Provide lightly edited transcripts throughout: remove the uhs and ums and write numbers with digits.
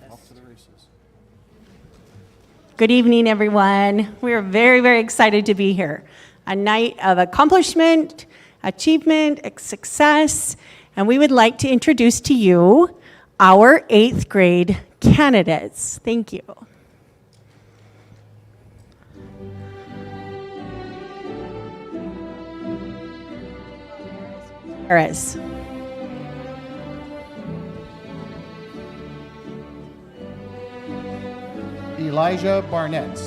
Off to the races. Good evening, everyone. We are very, very excited to be here. A night of accomplishment, achievement, success, and we would like to introduce to you our 8th grade candidates. Thank you. Harris. Elijah Barnett.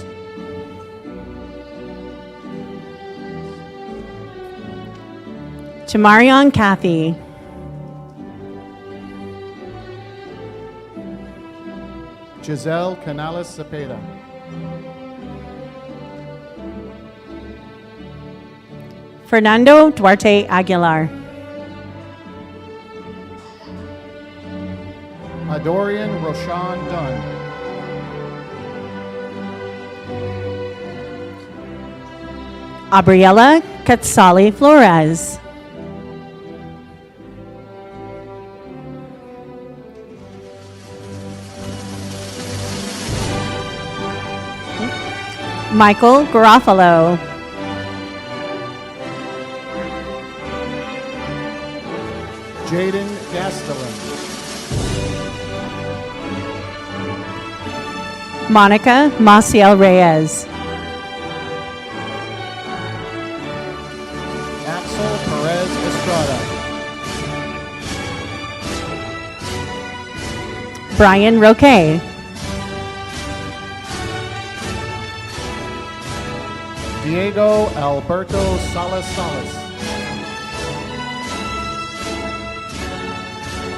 Jamarion Kathy. Giselle Canales Cepeda. Fernando Duarte Aguilar. Adorian Roshan Dunn. Abriela Katsali Flores. Michael Garofalo. Jaden Gastelum. Monica Maciel Reyes. Axel Perez Estrada. Brian Roque. Diego Alberto Salas Salas.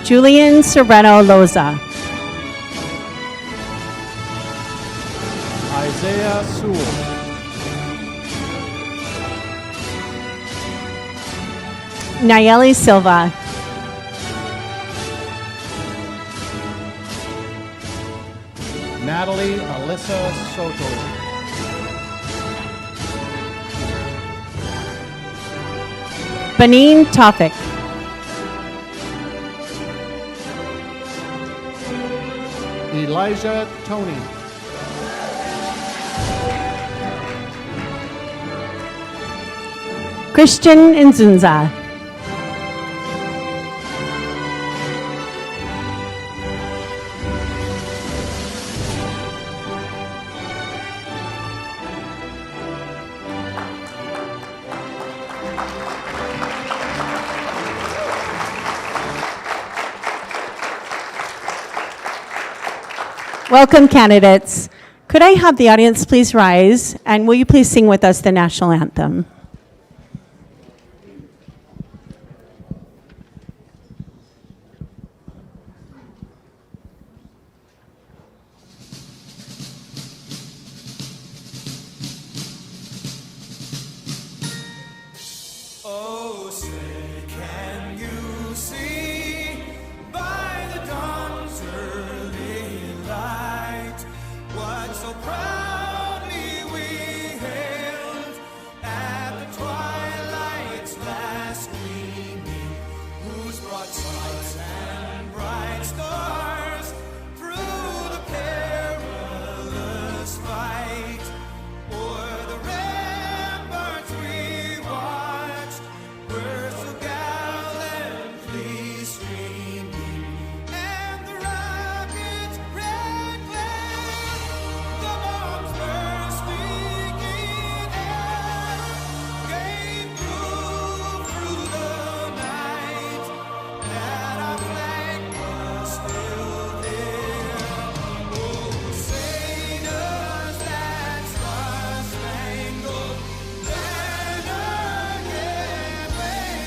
Julian Serrano Loza. Isaiah Sewell. Nayeli Silva. Natalie Alyssa Soto. Benin Tofik. Elijah Tony. Christian Nzunza. Welcome, candidates. Could I have the audience please rise, and will you please sing with us the national anthem? Oh, say, can you see by the dawn's early light what so proudly we hailed at the twilight's last gleaming, whose broad stripes and bright stars through the perilous fight o'er the ramparts we watched were so gallantly streaming, and the rocket's red glare, the bombs bursting in air, gave proof through the night that our flag was still there. Oh, say does that star-spangled banner yet wave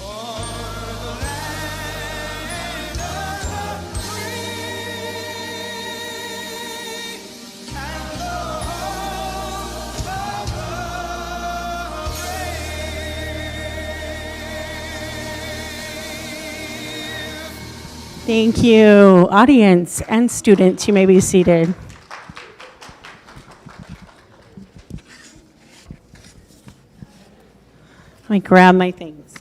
o'er the land of the free and the home of the brave? Thank you. Audience and students, you may be seated. Let me grab my things.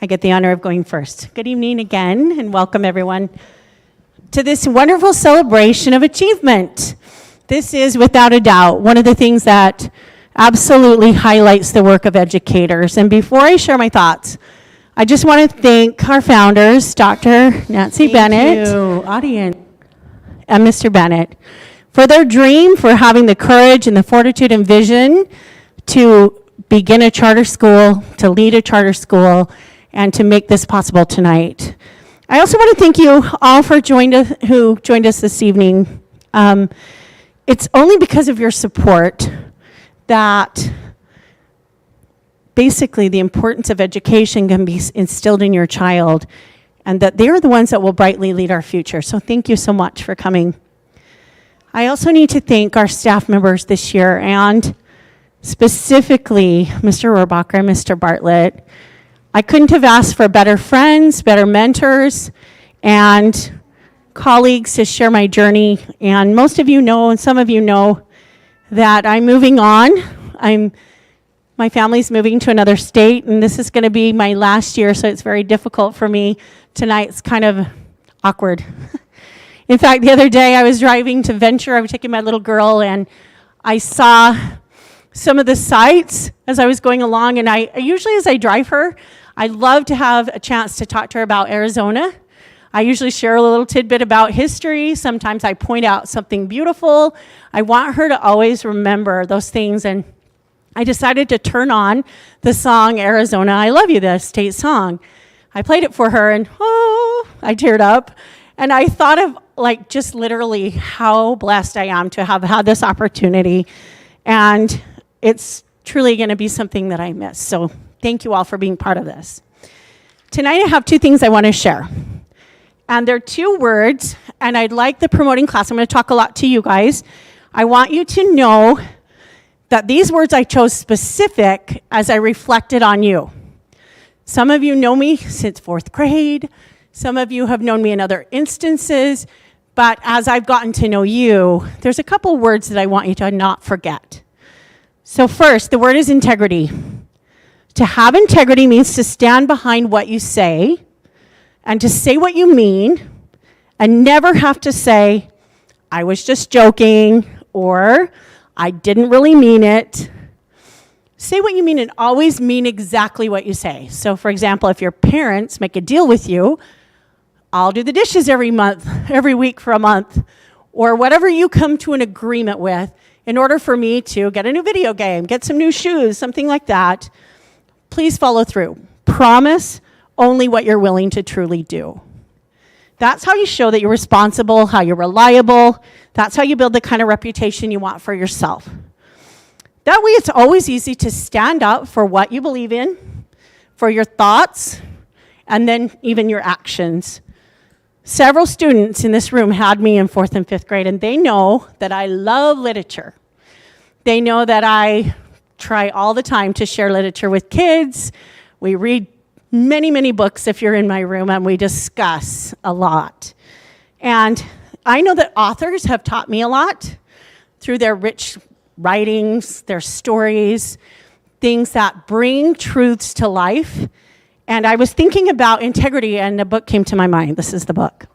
I get the honor of going first. Good evening again, and welcome everyone to this wonderful celebration of achievement. This is, without a doubt, one of the things that absolutely highlights the work of educators. And before I share my thoughts, I just want to thank our founders, Dr. Nancy Bennett, Audience. and Mr. Bennett, for their dream, for having the courage and the fortitude and vision to begin a charter school, to lead a charter school, and to make this possible tonight. I also want to thank you all for who joined us this evening. It's only because of your support that basically the importance of education can be instilled in your child, and that they're the ones that will brightly lead our future. So thank you so much for coming. I also need to thank our staff members this year, and specifically Mr. Rohrbacher and Mr. Bartlett. I couldn't have asked for better friends, better mentors, and colleagues to share my journey. And most of you know, and some of you know, that I'm moving on. My family's moving to another state, and this is going to be my last year, so it's very difficult for me. Tonight's kind of awkward. In fact, the other day I was driving to Venture. I was taking my little girl, and I saw some of the sights as I was going along, and I usually, as I drive her, I love to have a chance to talk to her about Arizona. I usually share a little tidbit about history. Sometimes I point out something beautiful. I want her to always remember those things, and I decided to turn on the song Arizona, I Love You, the state song. I played it for her, and I teared up. And I thought of just literally how blessed I am to have had this opportunity. And it's truly going to be something that I miss. So thank you all for being part of this. Tonight I have two things I want to share. And they're two words, and I'd like the promoting class. I'm going to talk a lot to you guys. I want you to know that these words I chose specific as I reflected on you. Some of you know me since 4th grade. Some of you have known me in other instances. But as I've gotten to know you, there's a couple words that I want you to not forget. So first, the word is integrity. To have integrity means to stand behind what you say and to say what you mean and never have to say, I was just joking, or I didn't really mean it. Say what you mean and always mean exactly what you say. So for example, if your parents make a deal with you, I'll do the dishes every week for a month, or whatever you come to an agreement with in order for me to get a new video game, get some new shoes, something like that, please follow through. Promise only what you're willing to truly do. That's how you show that you're responsible, how you're reliable. That's how you build the kind of reputation you want for yourself. That way, it's always easy to stand up for what you believe in, for your thoughts, and then even your actions. Several students in this room had me in 4th and 5th grade, and they know that I love literature. They know that I try all the time to share literature with kids. We read many, many books if you're in my room, and we discuss a lot. And I know that authors have taught me a lot through their rich writings, their stories, things that bring truths to life. And I was thinking about integrity, and a book came to my mind. This is the book.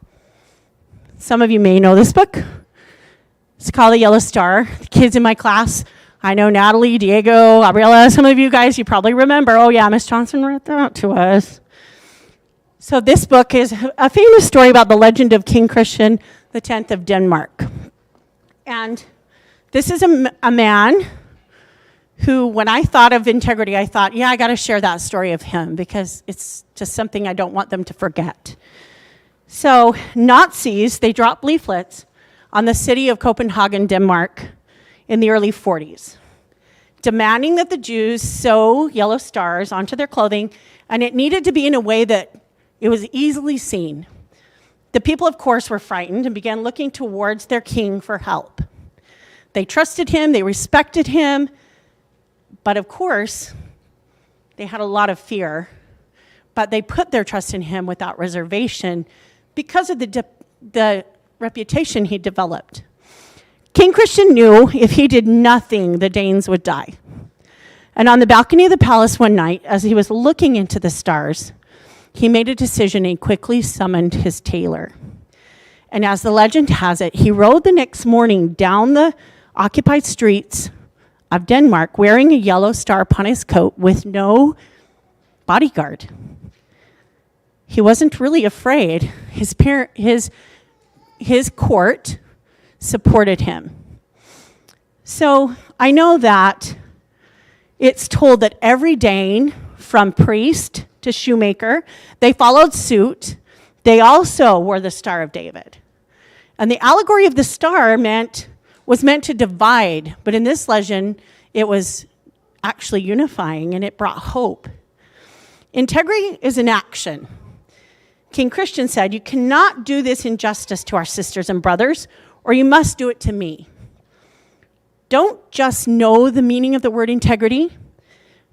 Some of you may know this book. It's called The Yellow Star. The kids in my class, I know Natalie, Diego, Gabriela, some of you guys, you probably remember, oh yeah, Miss Johnson wrote that to us. So this book is a famous story about the legend of King Christian X of Denmark. And this is a man who, when I thought of integrity, I thought, yeah, I got to share that story of him because it's just something I don't want them to forget. So Nazis, they dropped leaflets on the city of Copenhagen, Denmark, in the early 40s, demanding that the Jews sew yellow stars onto their clothing, and it needed to be in a way that it was easily seen. The people, of course, were frightened and began looking towards their king for help. They trusted him, they respected him, but of course, they had a lot of fear, but they put their trust in him without reservation because of the reputation he developed. King Christian knew if he did nothing, the Danes would die. And on the balcony of the palace one night, as he was looking into the stars, he made a decision and quickly summoned his tailor. And as the legend has it, he rode the next morning down the occupied streets of Denmark wearing a yellow star upon his coat with no bodyguard. He wasn't really afraid. His court supported him. So I know that it's told that every Dane, from priest to shoemaker, they followed suit. They also wore the Star of David. And the allegory of the star was meant to divide, but in this legend, it was actually unifying, and it brought hope. Integrity is an action. King Christian said, "You cannot do this injustice to our sisters and brothers, or you must do it to me." Don't just know the meaning of the word integrity,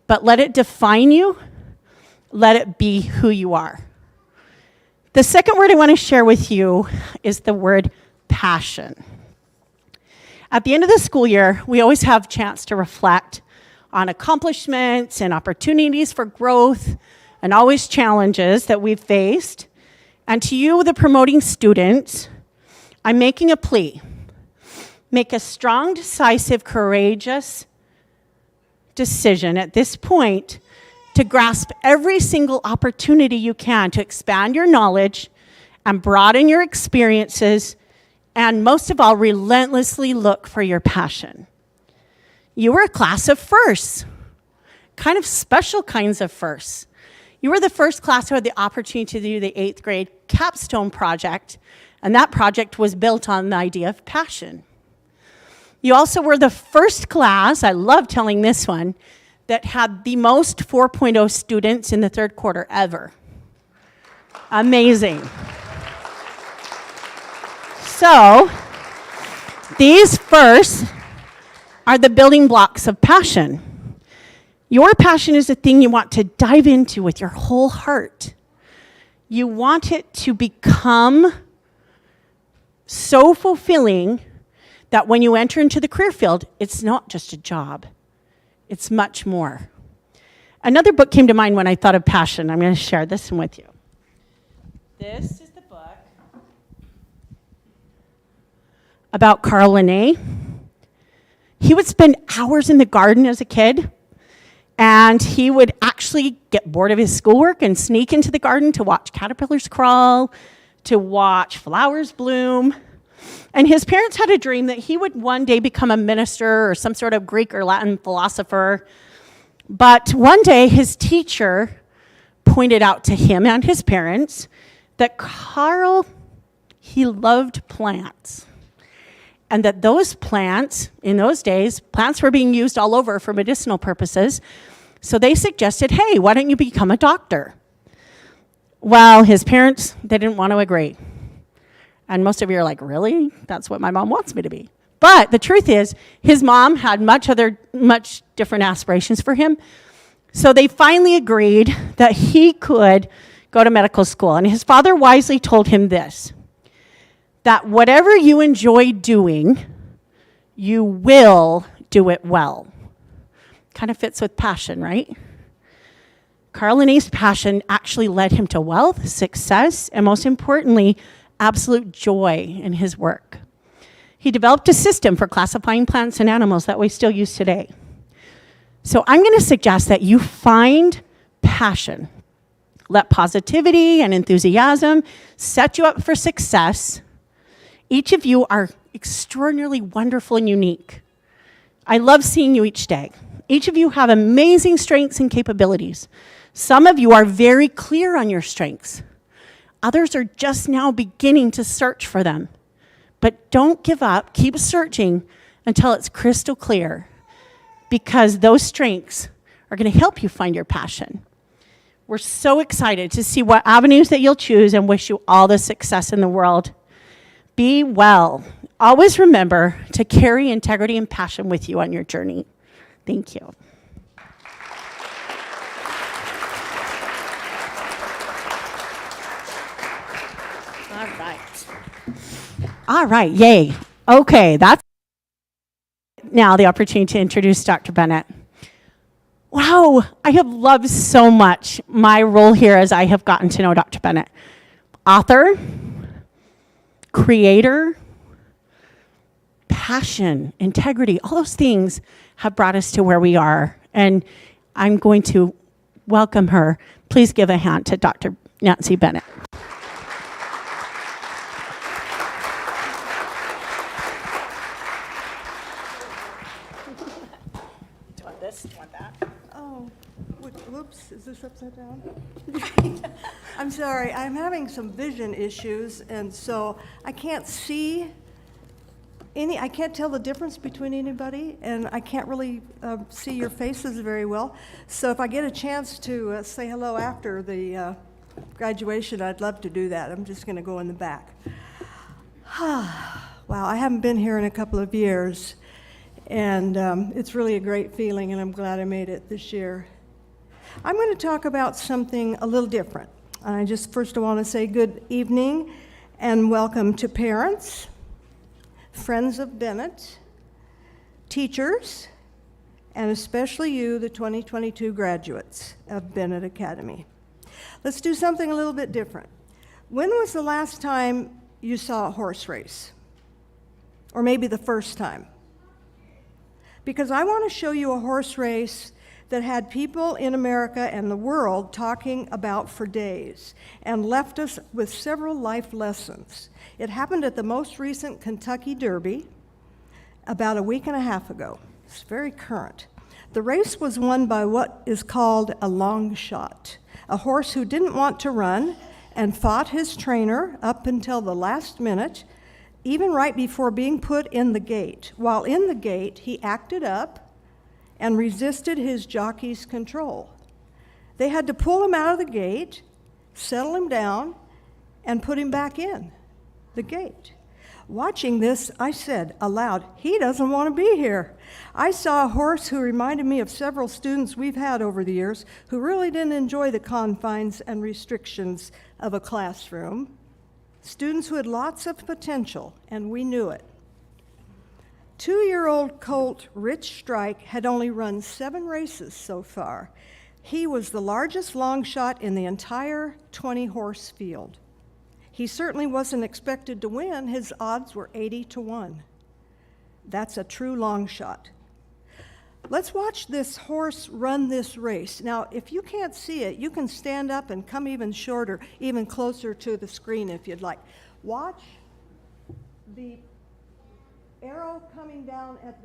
but let it define you. Let it be who you are. The second word I want to share with you is the word passion. At the end of the school year, we always have a chance to reflect on accomplishments and opportunities for growth and always challenges that we've faced. And to you, the promoting students, I'm making a plea. Make a strong, decisive, courageous decision at this point to grasp every single opportunity you can to expand your knowledge and broaden your experiences, and most of all, relentlessly look for your passion. You were a class of firsts, kind of special kinds of firsts. You were the first class who had the opportunity to do the 8th grade capstone project, and that project was built on the idea of passion. You also were the first class, I love telling this one, that had the most 4.0 students in the third quarter ever. Amazing. So, these firsts are the building blocks of passion. Your passion is the thing you want to dive into with your whole heart. You want it to become so fulfilling that when you enter into the career field, it's not just a job. It's much more. Another book came to mind when I thought of passion. I'm going to share this one with you. This is the book about Carl Linné. He would spend hours in the garden as a kid, and he would actually get bored of his schoolwork and sneak into the garden to watch caterpillars crawl, to watch flowers bloom. And his parents had a dream that he would one day become a minister or some sort of Greek or Latin philosopher. But one day, his teacher pointed out to him and his parents that Carl, he loved plants. And that those plants, in those days, plants were being used all over for medicinal purposes. So they suggested, hey, why don't you become a doctor? Well, his parents, they didn't want to agree. And most of you are like, really? That's what my mom wants me to be. But the truth is, his mom had much different aspirations for him. So they finally agreed that he could go to medical school. And his father wisely told him this, that whatever you enjoy doing, you will do it well. Kind of fits with passion, right? Carl Linné's passion actually led him to wealth, success, and most importantly, absolute joy in his work. He developed a system for classifying plants and animals that we still use today. So I'm going to suggest that you find passion. Let positivity and enthusiasm set you up for success. Each of you are extraordinarily wonderful and unique. I love seeing you each day. Each of you have amazing strengths and capabilities. Some of you are very clear on your strengths. Others are just now beginning to search for them. But don't give up. Keep searching until it's crystal clear, because those strengths are going to help you find your passion. We're so excited to see what avenues that you'll choose and wish you all the success in the world. Be well. Always remember to carry integrity and passion with you on your journey. Thank you. All right. All right, yay. Okay, that's now the opportunity to introduce Dr. Bennett. Wow, I have loved so much my role here as I have gotten to know Dr. Bennett. Author, creator, passion, integrity, all those things have brought us to where we are. And I'm going to welcome her. Please give a hand to Dr. Nancy Bennett. Do you want this? Do you want that? Oh, whoops, is this upside down? I'm sorry, I'm having some vision issues, and so I can't see I can't tell the difference between anybody, and I can't really see your faces very well. So if I get a chance to say hello after the graduation, I'd love to do that. I'm just going to go in the back. Wow, I haven't been here in a couple of years, and it's really a great feeling, and I'm glad I made it this year. I'm going to talk about something a little different. I just first want to say good evening and welcome to parents, friends of Bennett, teachers, and especially you, the 2022 graduates of Bennett Academy. Let's do something a little bit different. When was the last time you saw a horse race? Or maybe the first time? Because I want to show you a horse race that had people in America and the world talking about for days and left us with several life lessons. It happened at the most recent Kentucky Derby about a week and a half ago. It's very current. The race was won by what is called a long shot, a horse who didn't want to run and fought his trainer up until the last minute, even right before being put in the gate. While in the gate, he acted up and resisted his jockey's control. They had to pull him out of the gate, settle him down, and put him back in the gate. Watching this, I said aloud, he doesn't want to be here. I saw a horse who reminded me of several students we've had over the years who really didn't enjoy the confines and restrictions of a classroom. Students who had lots of potential, and we knew it. 2-year-old colt Rich Strike had only run 7 races so far. He was the largest long shot in the entire 20-horse field. He certainly wasn't expected to win. His odds were 80-1. That's a true long shot. Let's watch this horse run this race. Now, if you can't see it, you can stand up and come even shorter, even closer to the screen if you'd like. Watch the arrow coming down at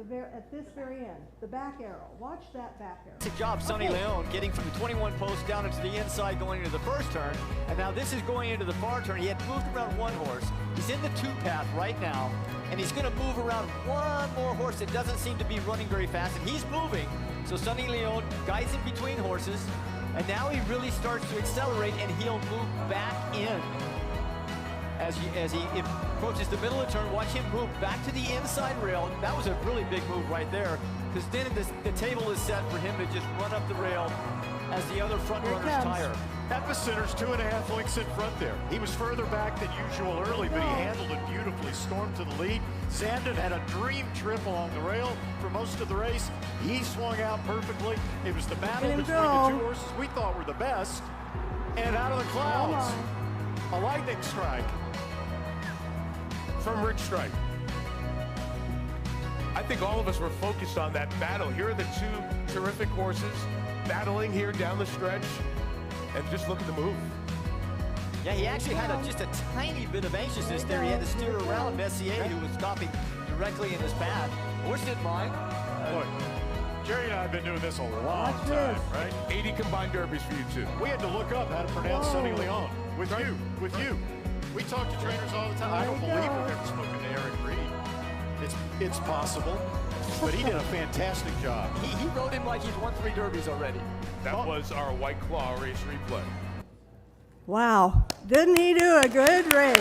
this very end, the back arrow. Watch that back arrow. Good job, Sonny Leone, getting from the 21 post down into the inside going into the first turn, and now this is going into the far turn. He had moved around one horse. He's in the 2 path right now, and he's going to move around one more horse that doesn't seem to be running very fast, and he's moving. So Sonny Leone guides in between horses, and now he really starts to accelerate, and he'll move back in. As he approaches the middle of the turn, watch him move back to the inside rail. That was a really big move right there, because then the table is set for him to just run up the rail as the other front runners tire. Epicenters 2.5 lengths in front there. He was further back than usual early, but he handled it beautifully. Stormed to the lead. Sandon had a dream trip along the rail for most of the race. He swung out perfectly. It was the battle between the 2 horses we thought were the best. And out of the clouds, a lightning strike from Rich Strike. I think all of us were focused on that battle. Here are the 2 terrific horses battling here down the stretch, and just look at the move. Yeah, he actually had just a tiny bit of anxiousness there. He had to steer around Messier, who was stopping directly in his path. Horse didn't mind. Look, Jerry and I have been doing this a long time, right? 80 combined derbies for you two. We had to look up how to pronounce Sonny Leone. With you. We talk to trainers all the time. I don't believe we've ever spoken to Eric Reed. It's possible, but he did a fantastic job. He rode him like he's won 3 derbies already. That was our White Claw race replay. Wow, didn't he do a good race?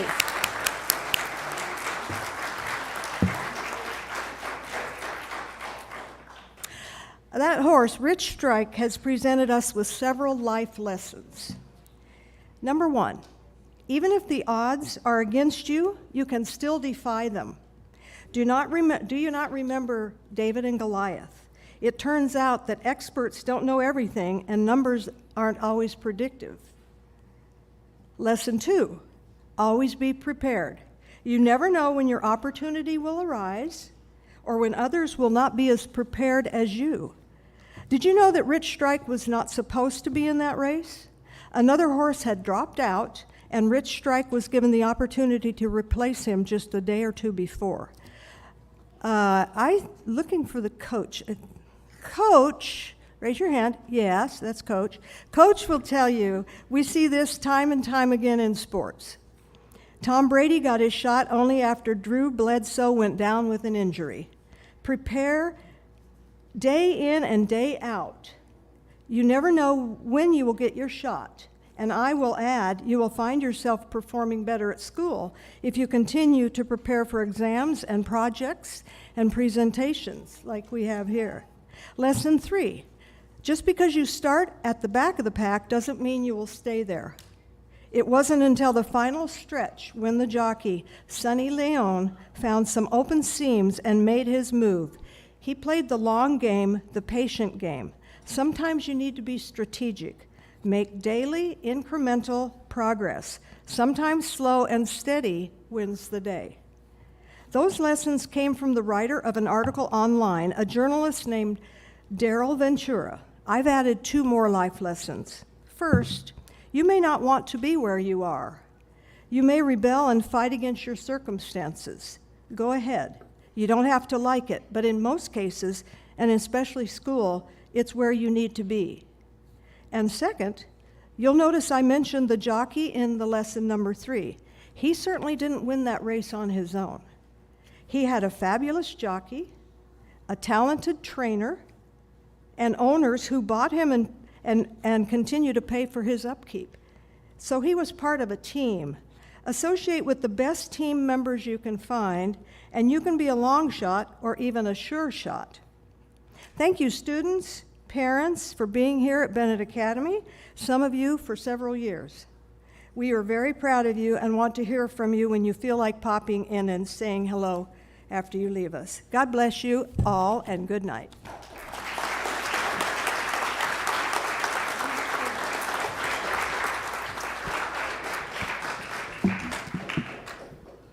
That horse, Rich Strike, has presented us with several life lessons. Number 1, even if the odds are against you, you can still defy them. Do you not remember David and Goliath? It turns out that experts don't know everything and numbers aren't always predictive. Lesson 2, always be prepared. You never know when your opportunity will arise or when others will not be as prepared as you. Did you know that Rich Strike was not supposed to be in that race? Another horse had dropped out, and Rich Strike was given the opportunity to replace him just a day or two before. Looking for the coach. Coach, raise your hand. Yes, that's Coach. Coach will tell you, we see this time and time again in sports. Tom Brady got his shot only after Drew Bledsoe went down with an injury. Prepare day in and day out. You never know when you will get your shot. And I will add, you will find yourself performing better at school if you continue to prepare for exams and projects and presentations like we have here. Lesson 3, just because you start at the back of the pack doesn't mean you will stay there. It wasn't until the final stretch when the jockey, Sonny Leon, found some open seams and made his move. He played the long game, the patient game. Sometimes you need to be strategic. Make daily, incremental progress. Sometimes slow and steady wins the day. Those lessons came from the writer of an article online, a journalist named Daryl Ventura. I've added 2 more life lessons. First, you may not want to be where you are. You may rebel and fight against your circumstances. Go ahead. You don't have to like it, but in most cases, and especially school, it's where you need to be. And second, you'll notice I mentioned the jockey in the lesson number 3. He certainly didn't win that race on his own. He had a fabulous jockey, a talented trainer, and owners who bought him and continue to pay for his upkeep. So he was part of a team. Associate with the best team members you can find, and you can be a long shot or even a sure shot. Thank you, students, parents, for being here at Bennett Academy, some of you for several years. We are very proud of you and want to hear from you when you feel like popping in and saying hello after you leave us. God bless you all, and good night.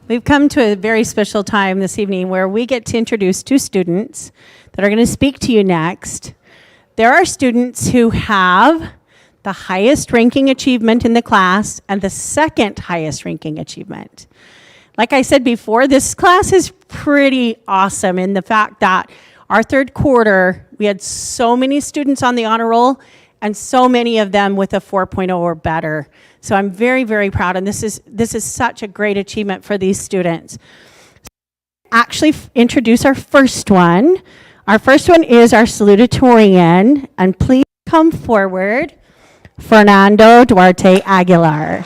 We've come to a very special time this evening where we get to introduce 2 students that are going to speak to you next. There are students who have the highest ranking achievement in the class and the second highest ranking achievement. Like I said before, this class is pretty awesome in the fact that our 3rd quarter, we had so many students on the honor roll and so many of them with a 4.0 or better. So I'm very, very proud, and this is such a great achievement for these students. Actually, introduce our first one. Our first one is our salutatorian, and please come forward, Fernando Duarte Aguilar.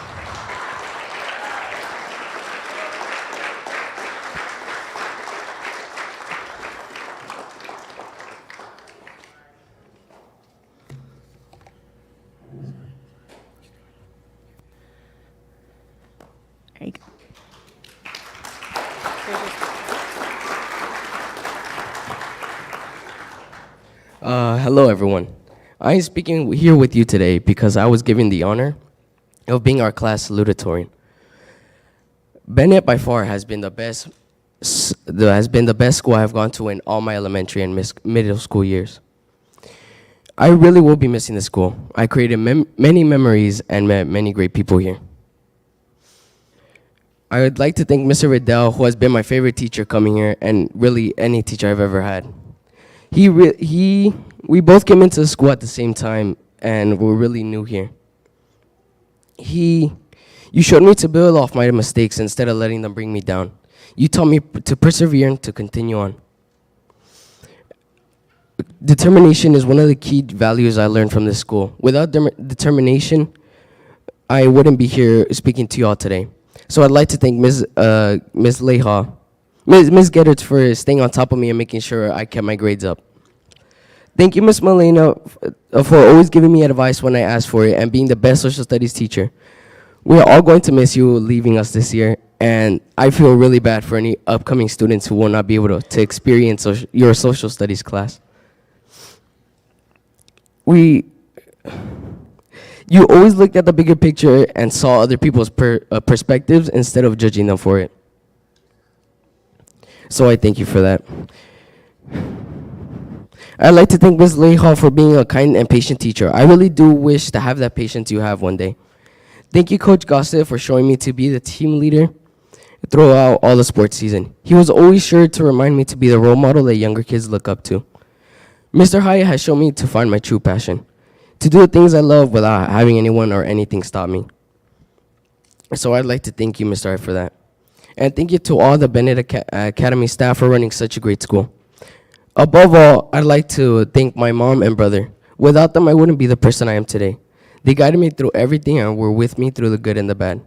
There you go. Hello, everyone. I am speaking here with you today because I was given the honor of being our class salutatorian. Bennett, by far, has been the best school I've gone to in all my elementary and middle school years. I really will be missing the school. I created many memories and met many great people here. I would like to thank Mr. Riddell, who has been my favorite teacher coming here, and really any teacher I've ever had. We both came into the school at the same time, and we're really new here. You showed me to build off my mistakes instead of letting them bring me down. You taught me to persevere and to continue on. Determination is one of the key values I learned from this school. Without determination, I wouldn't be here speaking to you all today. So I'd like to thank Ms. Leha, Ms. Gedderts for staying on top of me and making sure I kept my grades up. Thank you, Ms. Molina, for always giving me advice when I asked for it and being the best social studies teacher. We are all going to miss you leaving us this year, And I feel really bad for any upcoming students who will not be able to experience your social studies class. You always looked at the bigger picture and saw other people's perspectives instead of judging them for it. So I thank you for that. I'd like to thank Ms. Leha for being a kind and patient teacher. I really do wish to have that patience you have one day. Thank you, Coach Gossett, for showing me to be the team leader throughout all the sports season. He was always sure to remind me to be the role model that younger kids look up to. Mr. Hyatt has shown me to find my true passion, to do the things I love without having anyone or anything stop me. So I'd like to thank you, Mr. Hyatt, for that. And thank you to all the Bennett Academy staff for running such a great school. Above all, I'd like to thank my mom and brother. Without them, I wouldn't be the person I am today. They guided me through everything and were with me through the good and the bad.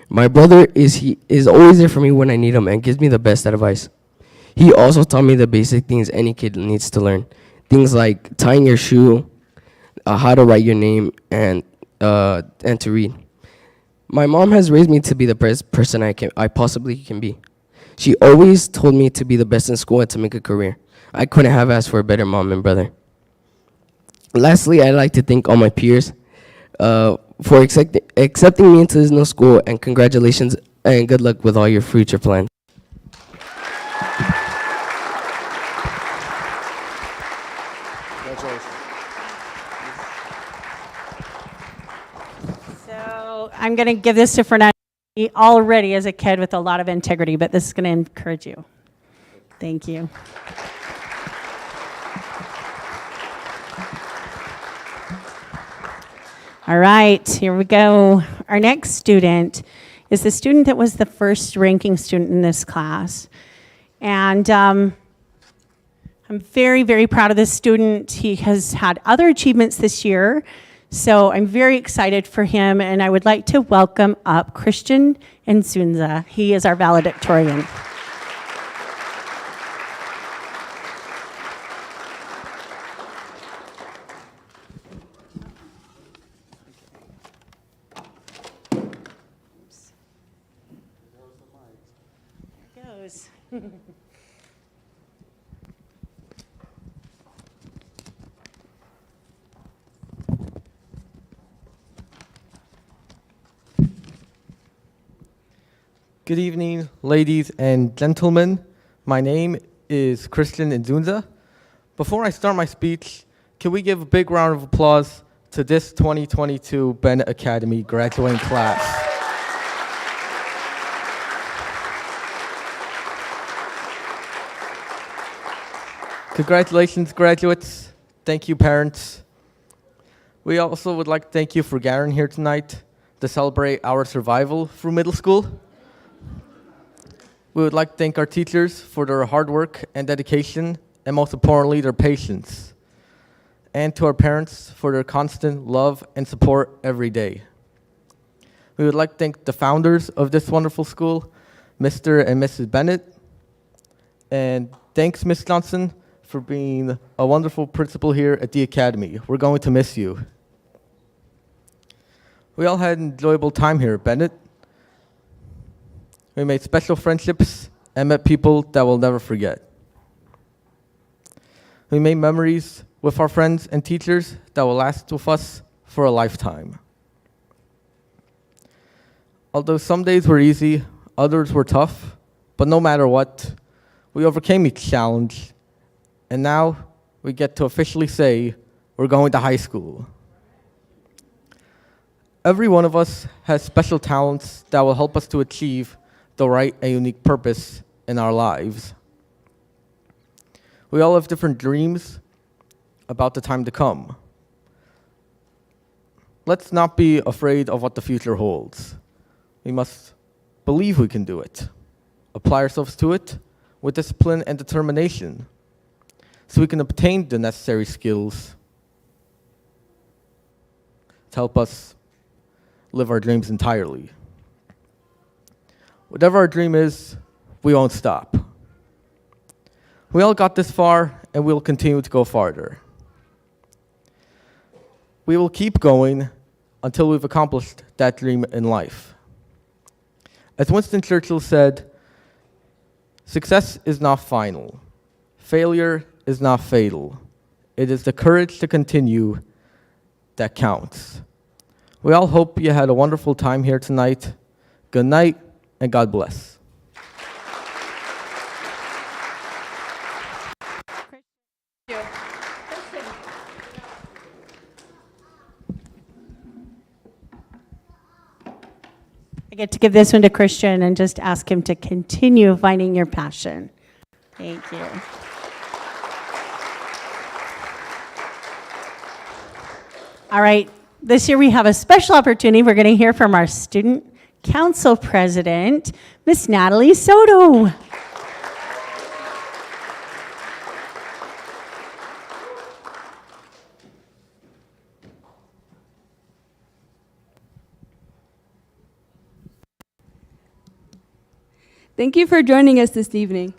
My brother is always there for me when I need him and gives me the best advice. He also taught me the basic things any kid needs to learn. Things like tying your shoe, how to write your name, and to read. My mom has raised me to be the best person I possibly can be. She always told me to be the best in school and to make a career. I couldn't have asked for a better mom and brother. Lastly, I'd like to thank all my peers for accepting me into this new school, and congratulations and good luck with all your future plans. So I'm going to give this to Fernando. He already is a kid with a lot of integrity, but this is going to encourage you. Thank you. All right, here we go. Our next student is the student that was the first ranking student in this class. And I'm very, very proud of this student. He has had other achievements this year, so I'm very excited for him, and I would like to welcome up Christian Nzunza. He is our valedictorian. Goes. Good evening, ladies and gentlemen. My name is Christian Nzunza. Before I start my speech, can we give a big round of applause to this 2022 Bennett Academy graduating class? Congratulations, graduates. Thank you, parents. We also would like to thank you for gathering here tonight to celebrate our survival through middle school. We would like to thank our teachers for their hard work and dedication, and most importantly, their patience. And to our parents for their constant love and support every day. We would like to thank the founders of this wonderful school, Mr. and Mrs. Bennett. And thanks, Ms. Johnson, for being a wonderful principal here at the Academy. We're going to miss you. We all had an enjoyable time here at Bennett. We made special friendships and met people that we'll never forget. We made memories with our friends and teachers that will last with us for a lifetime. Although some days were easy, others were tough, but no matter what, we overcame each challenge, and now we get to officially say we're going to high school. Every one of us has special talents that will help us to achieve the right and unique purpose in our lives. We all have different dreams about the time to come. Let's not be afraid of what the future holds. We must believe we can do it, apply ourselves to it with discipline and determination, so we can obtain the necessary skills to help us live our dreams entirely. Whatever our dream is, we won't stop. We all got this far, and we'll continue to go farther. We will keep going until we've accomplished that dream in life. As Winston Churchill said, success is not final. Failure is not fatal. It is the courage to continue that counts. We all hope you had a wonderful time here tonight. Good night, and God bless. I get to give this one to Christian and just ask him to continue finding your passion. Thank you. All right, this year we have a special opportunity. We're going to hear from our Student Council President, Miss Natalie Soto. Thank you for joining us this evening.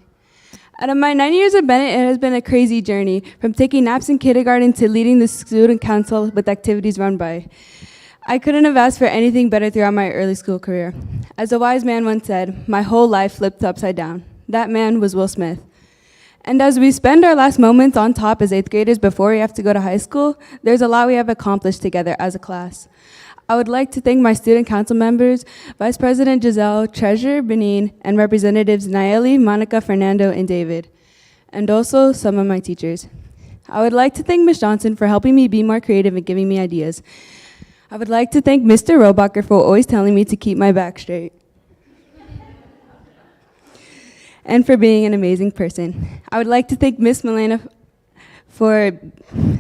Out of my 9 years at Bennett, it has been a crazy journey, from taking naps in kindergarten to leading the student council with activities run by. I couldn't have asked for anything better throughout my early school career. As a wise man once said, my whole life flipped upside down. That man was Will Smith. And as we spend our last moments on top as 8th graders before we have to go to high school, there's a lot we have accomplished together as a class. I would like to thank my student council members, Vice President Giselle, Treasurer Benin, and Representatives Nayeli, Monica, Fernando, and David, and also some of my teachers. I would like to thank Ms. Johnson for helping me be more creative and giving me ideas. I would like to thank Mr. Robacher for always telling me to keep my back straight, and for being an amazing person. I would like to thank Ms. Milena for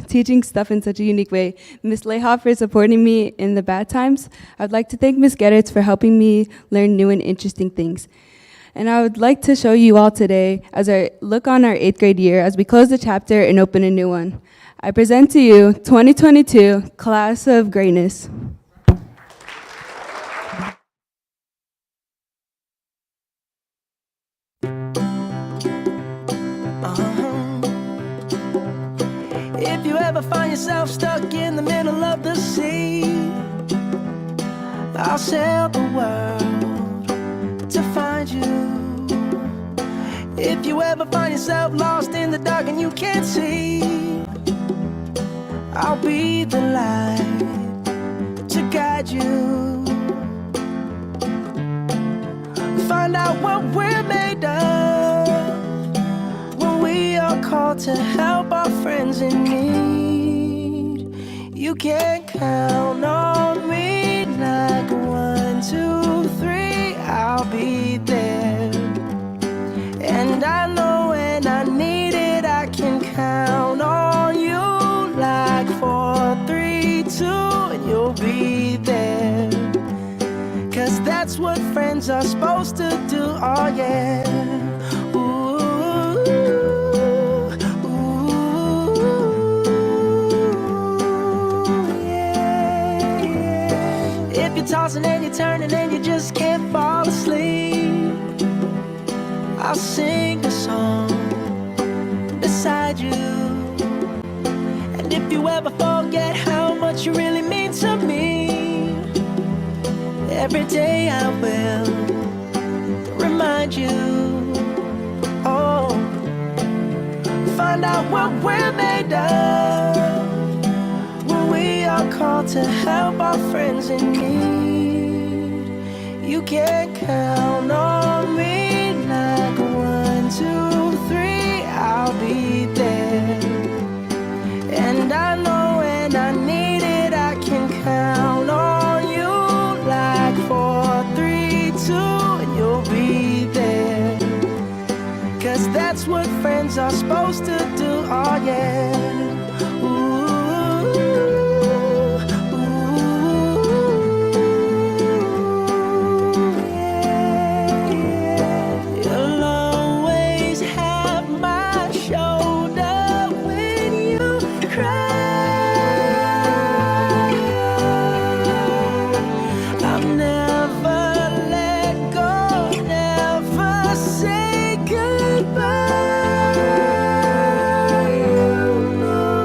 teaching stuff in such a unique way, Ms. Leha for supporting me in the bad times. I'd like to thank Ms. Gerritz for helping me learn new and interesting things. And I would like to show you all today as I look on our 8th grade year as we close the chapter and open a new one. I present to you 2022 Class of Greatness. If you ever find yourself stuck in the middle of the sea, I'll sail the world to find you. If you ever find yourself lost in the dark and you can't see, I'll be the light to guide you. Find out what we're made of when we are called to help our friends in need. You can count on me like 1, 2, 3, I'll be there. And I know when I need it, I can count on you like 4, 3, 2, and you'll be there. 'Cause that's what friends are supposed to do, oh yeah. If you're tossing and you're turning and you just can't fall asleep, I'll sing a song beside you. And if you ever forget how much you really mean to me, every day I will remind you. Oh, find out what we're made of when we are called to help our friends in need. You can count on me like 1, 2, 3, I'll be there. And I know when I need it, I can count on you like 4, 3, 2, and you'll be there. 'Cause that's what friends are supposed to do, oh yeah. You'll always have my shoulder when you cry. I'll never let go, never say goodbye. You know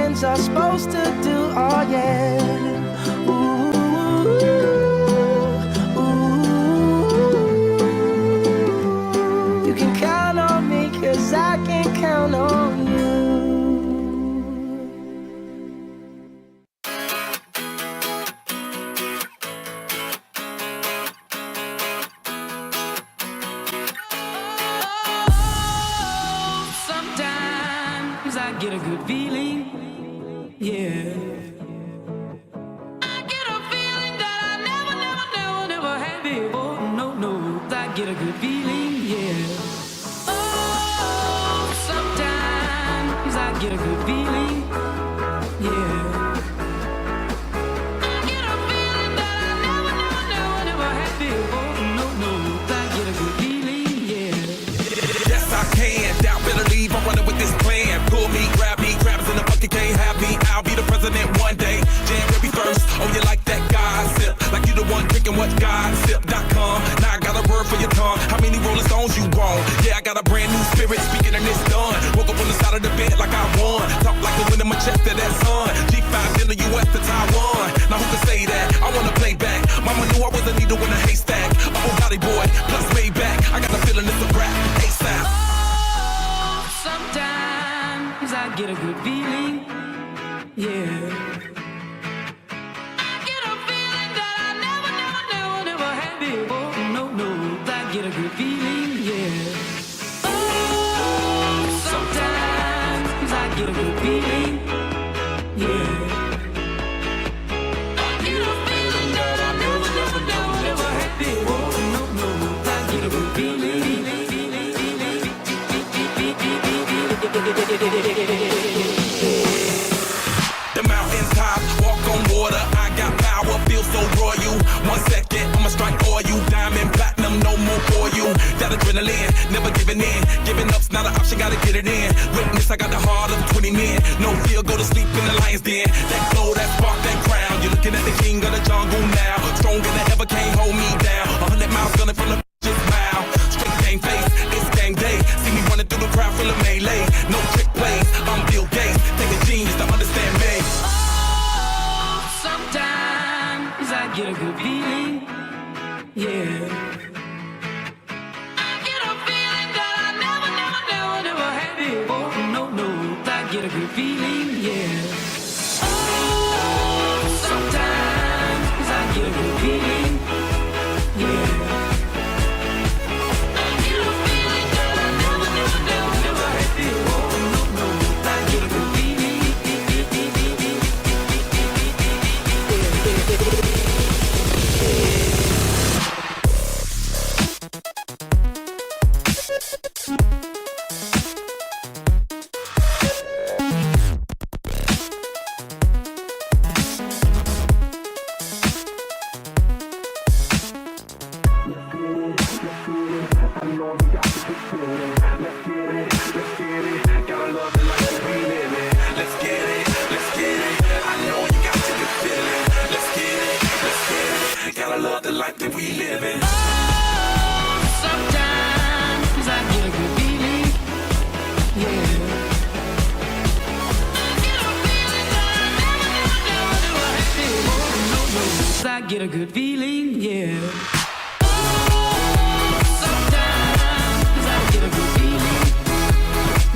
friends are supposed to do. Oh yeah. Ooh, ooh. You can count on me 'cause I can count on you. Sometimes I get a good feeling, yeah. I get a feeling that I never had before. No, I get a good feeling, yeah. Oh, sometimes I get a good feeling, yeah. I get a feeling that I never had before. No, I get a good feeling, yeah. Yes, I can. Doubt, better leave. I'm running with this plan. Pull me, grab us in the bucket, can't have me. I'll be the president one day. January 1st. Oh, you like that gossip? Like you the one drinking what gossip.com. Now I got a word for your tongue. How many Rolling Stones you want? Yeah, I got a brand new spirit speaking and it's done. Woke up on the side of the bed like I won. Talk like the wind in my chest to that sun. G5 in the US to Taiwan. Now who can say that? I wanna play back. Mama knew I was a needle in a haystack. A whole body boy, plus way back. I got the feeling it's a rap. ASAP. Sometimes I get a good feeling, yeah. I get a feeling that I never had before. No, I get a good feeling, yeah. Oh, sometimes I get a good feeling, yeah. I get a feeling that I never had before. No, I get a good feeling. The mountains top, walk on water. I got power, feel so royal. 1 second, I'ma strike oil. Diamond, platinum, no more for you. That adrenaline, never giving in. Giving up's not an option, gotta get it in. Witness, I got the heart of 20 men. No fear, go to sleep in the lion's den. That glow, that spark, that crown. You're looking at the king of the jungle now. Stronger than ever, can't hold me down. 100 miles gunning from the just mile. Straight game face, it's game day. See me running through the crowd full of melee. No trick plays, I'm Bill Gates. Take a genius to understand me. Oh, sometimes I get a good feeling, yeah. I get a feeling that I never had before. No, I get a good feeling, yeah. Oh, sometimes I get a good feeling, yeah. I get a feeling that I never had before. No, I get a good feeling. I get a good feeling, yeah. Oh, sometimes I get a good feeling,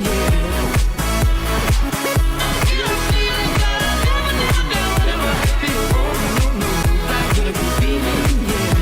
yeah. I get a feeling that I never had before. No, I get a good feeling, yeah.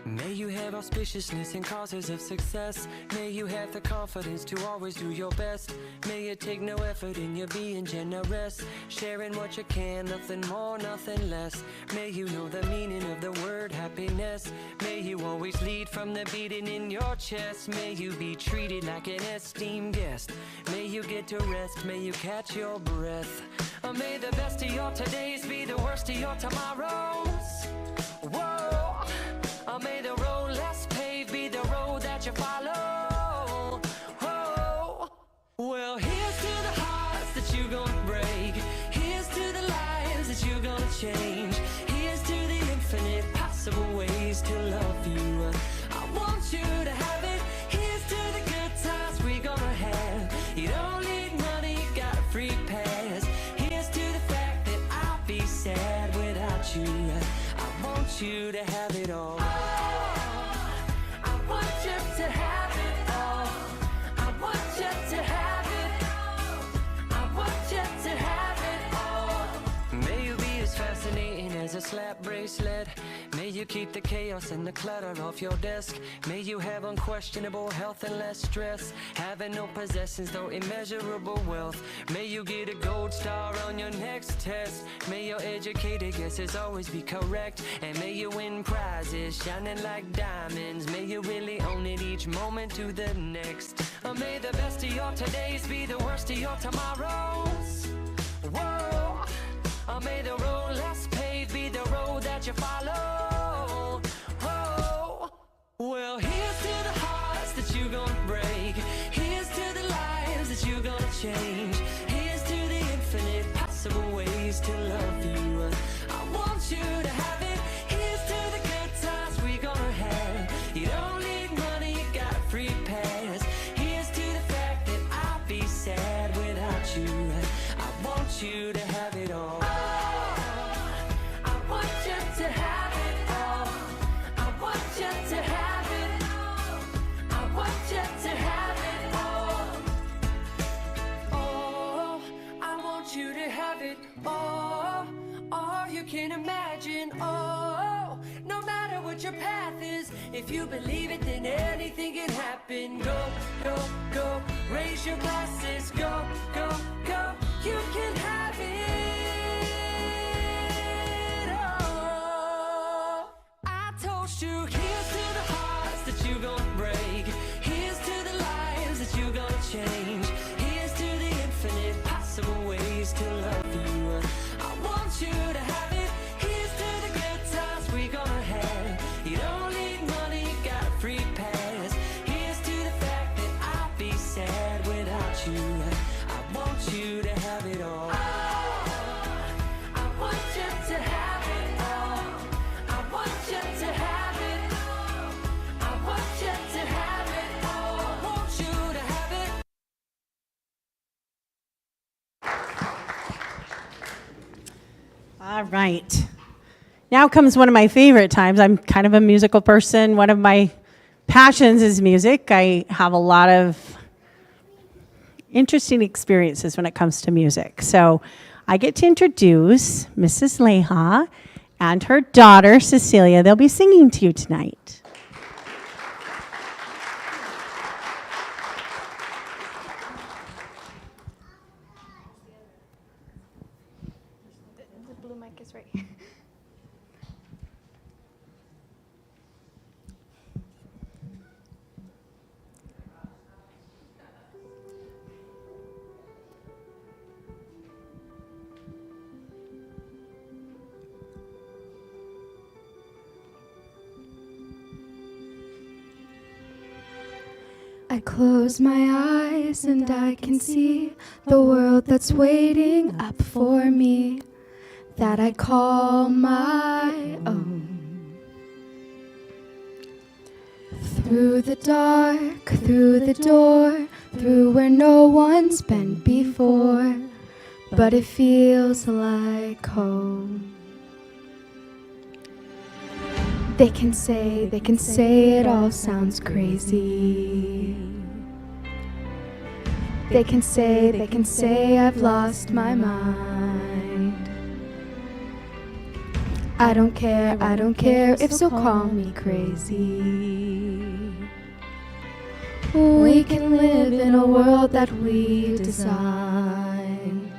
May you have auspiciousness and causes of success. May you have the confidence to always do your best. May you take no effort in your being generous, sharing what you can, nothing more, nothing less. May you know the meaning of the word happiness. May you always lead from the beating in your chest. May you be treated like an esteemed guest. May you get to rest, may you catch your breath. May the best of your todays be the worst of your tomorrows. Whoa. may the road less paved be the road that you follow. Oh. Well, here's to the hearts that you're gonna break. Here's to the lives that you're gonna change. Here's to the infinite possible ways to love you. I want you to have it. Here's to the good times we're gonna have. You don't need money, you got a free pass. Here's to the fact that I'll be sad without you. I want you to have it all. I want you to have it all. I want you to have it. I want you to have it all. May you be as fascinating as a slap bracelet. May you keep the chaos and the clutter off your desk. May you have unquestionable health and less stress. Having no possessions, though immeasurable wealth. May you get a gold star on your next test. May your educated guesses always be correct. And may you win prizes shining like diamonds. May you really own it each moment to the next. May the best of your todays be the worst of your tomorrows. Whoa. May the road less paved be the road that you follow. Oh. Well, here's to the hearts that you're gonna break. Here's to the lives that you're gonna change. Here's to the infinite possible ways to love you. I want you to have it. Here's to the good times we're gonna have. You don't need money, you got a free pass. Here's to the fact that I'll be sad without you. I want you to have it all. I want you to have it all. I want you to have it. I want you to have it all. Oh, I want you to have it all. All you can imagine. Oh, no matter what your path is, if you believe it, then anything can happen. Go, go, go. Raise your glasses. Go, go, go. You can have it. Toast you. Here's to the hearts that you're gonna break. Here's to the lives that you're gonna change. Here's to the infinite possible ways to love you. I want you to have it. Here's to the good times we're gonna have. You don't need money, you got a free pass. Here's to the fact that I'll be sad without you. I want you to have it all. I want you to have it all. I want you to have it. I want you to have it all. I want you to have it. All right. Now comes one of my favorite times. I'm kind of a musical person. One of my passions is music. I have a lot of interesting experiences when it comes to music. So I get to introduce Mrs. Leha and her daughter, Cecilia. They'll be singing to you tonight. The blue mic is right here. I close my eyes and I can see the world that's waiting up for me, that I call my own. Through the dark, through the door, through where no one's been before, but it feels like home. They can say it all sounds crazy. They can say I've lost my mind. I don't care if so call me crazy. We can live in a world that we design.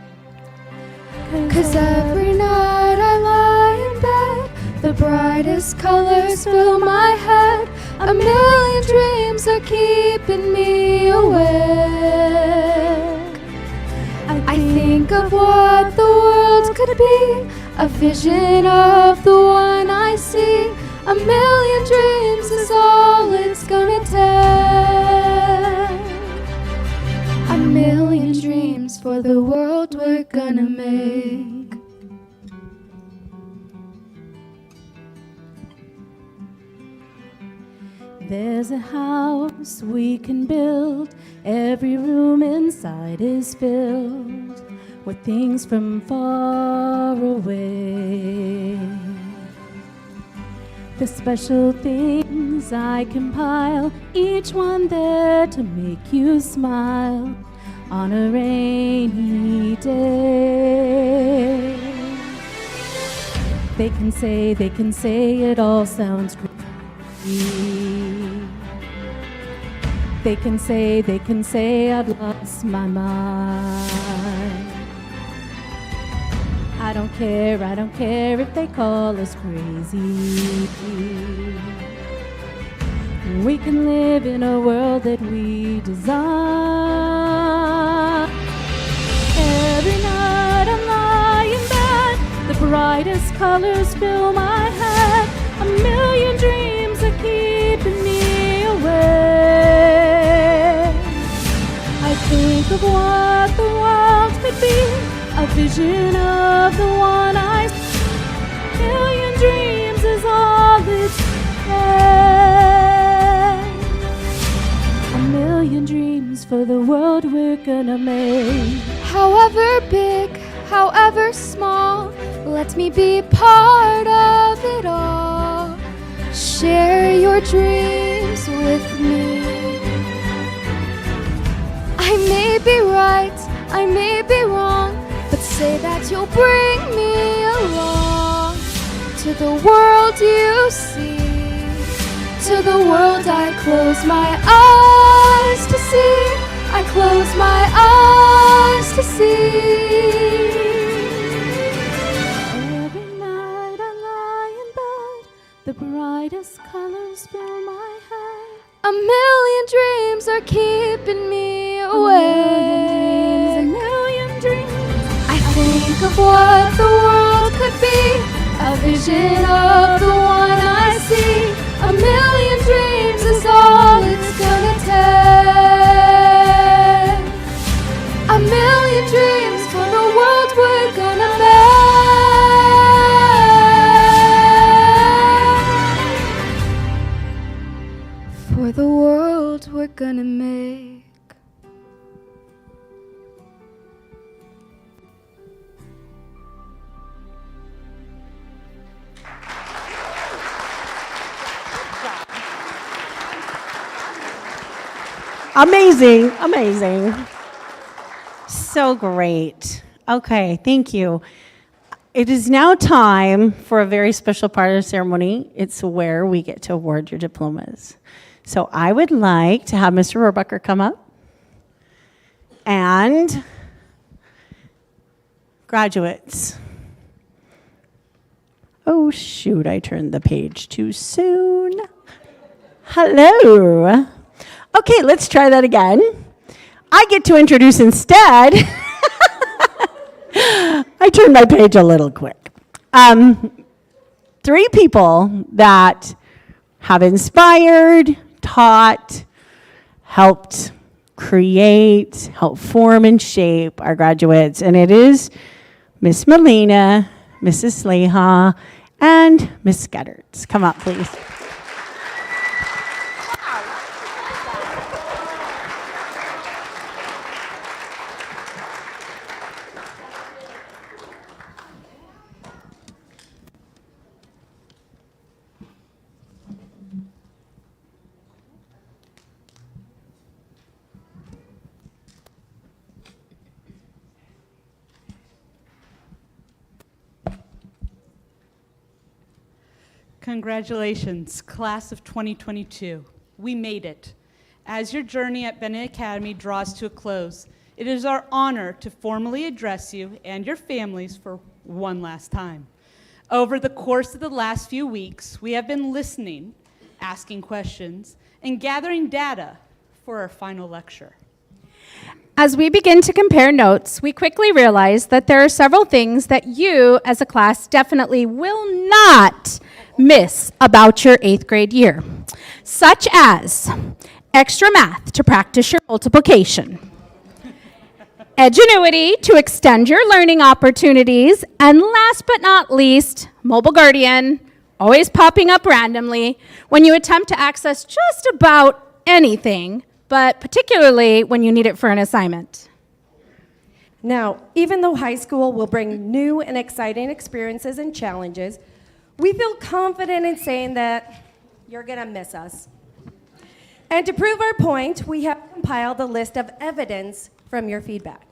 'Cause every night I lie in bed, the brightest colors fill my head. A million dreams are keeping me awake. I think of what the world could be, a vision of the one I see. A million dreams is all it's gonna take. A million dreams for the world we're gonna make. There's a house we can build. Every room inside is filled with things from far away. The special things I compile, each one there to make you smile on a rainy day. They can say it all sounds great. They can say I've lost my mind. I don't care if they call us crazy. We can live in a world that we design. Every night I lie in bed, the brightest colors fill my head. A million dreams are keeping me awake. I think of what the world could be, a vision of the one I see. A million dreams is all it's takes. A million dreams for the world we're gonna make. However big, however small, let me be part of it all. Share your dreams with me. I may be right, I may be wrong, but say that you'll bring me along to the world you see, to the world I close my eyes to see, I close my eyes to see. Every night I lie in bed, the brightest colors fill my head. A million dreams are keeping me awake. A million dreams. I think of what the world could be, a vision of the one I see. A million dreams is all it's gonna take. A million dreams for the world we're gonna make. For the world we're gonna make. Amazing, amazing. So great. Okay, thank you. It is now time for a very special part of the ceremony. It's where we get to award your diplomas. So I would like to have Mr. Rohrbacher come up. And graduates. Oh, shoot, I turned the page too soon. Hello. Okay, let's try that again. I get to introduce instead. I turned my page a little quick. 3 people that have inspired, taught, helped create, helped form and shape our graduates. And it is Miss Melina, Mrs. Sleha, and Miss Scudderts. Come up, please. Congratulations, class of 2022. We made it. As your journey at Bennett Academy draws to a close, it is our honor to formally address you and your families for one last time. Over the course of the last few weeks, we have been listening, asking questions, and gathering data for our final lecture. As we begin to compare notes, we quickly realize that there are several things that you as a class definitely will not miss about your 8th grade year, such as extra math to practice your multiplication, Edgenuity to extend your learning opportunities, and last but not least, Mobile Guardian, always popping up randomly when you attempt to access just about anything, but particularly when you need it for an assignment. Now, even though high school will bring new and exciting experiences and challenges, we feel confident in saying that you're going to miss us. And to prove our point, we have compiled a list of evidence from your feedback.